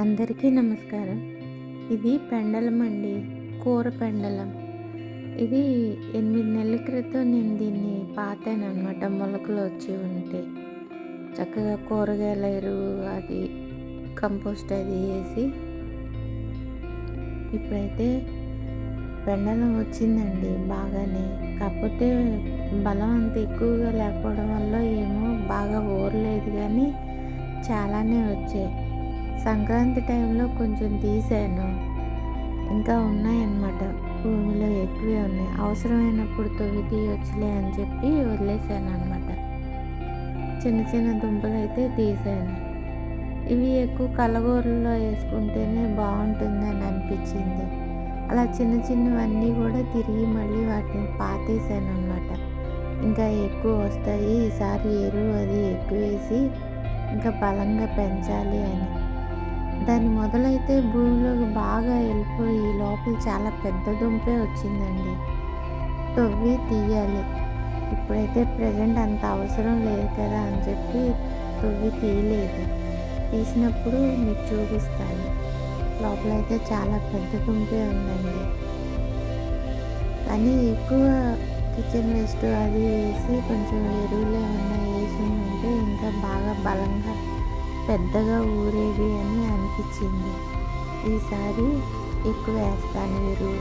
అందరికీ నమస్కారం. ఇది పెండలం అండి. కూర పెండలం. ఇది 8 నెలల క్రితం నేను దీన్ని పాతాననమాట. మొలకలు వచ్చి ఉంటే. చక్కగా కూరగాయల ఎరువు అది కంపోస్ట్ అది వేసి ఇప్పుడైతే పెండలం వచ్చిందండి బాగానే. కాకపోతే బలం అంత ఎక్కువగా లేకపోవడం వల్ల ఏమో బాగా ఊరలేదు, కానీ చాలానే వచ్చాయి. సంక్రాంతి టైంలో కొంచెం తీసాను, ఇంకా ఉన్నాయన్నమాట. భూమిలో ఎక్కువే ఉన్నాయి. అవసరమైనప్పుడు తవ్వి తీయొచ్చులే అని చెప్పి వదిలేసాను అనమాట. చిన్న చిన్న దుంపలు అయితే తీసాను. ఇవి ఎక్కువ కలగూరల్లో వేసుకుంటేనే బాగుంటుందని అనిపించింది. అలా చిన్న చిన్నవన్నీ కూడా తిరిగి మళ్ళీ వాటిని పాతేసాను అనమాట. ఇంకా ఎక్కువ వస్తాయి, ఈసారి ఎరువు అది ఎక్కువ వేసి ఇంకా బలంగా పెంచాలి అని. దాని మొదలైతే భూమిలోకి బాగా వెళ్ళిపోయి లోపల చాలా పెద్ద దుంపే వచ్చిందండి. తవ్వి తీయాలి. ఇప్పుడైతే ప్రజెంట్ అంత అవసరం లేదు కదా అని చెప్పి తవ్వి తీయలేదు. తీసినప్పుడు మీకు చూపిస్తాను. లోపలైతే చాలా పెద్ద దుంపే ఉందండి. కానీ ఎక్కువ కిచెన్ వేస్ట్ అది వేసి కొంచెం ఎరువులు ఏమన్నా వేసి ఉంటే ఇంకా బాగా బలంగా పెద్దగా ఊరేది అని అనిపించింది. ఈసారి ఎక్కువ వేస్తాను ఎరువు.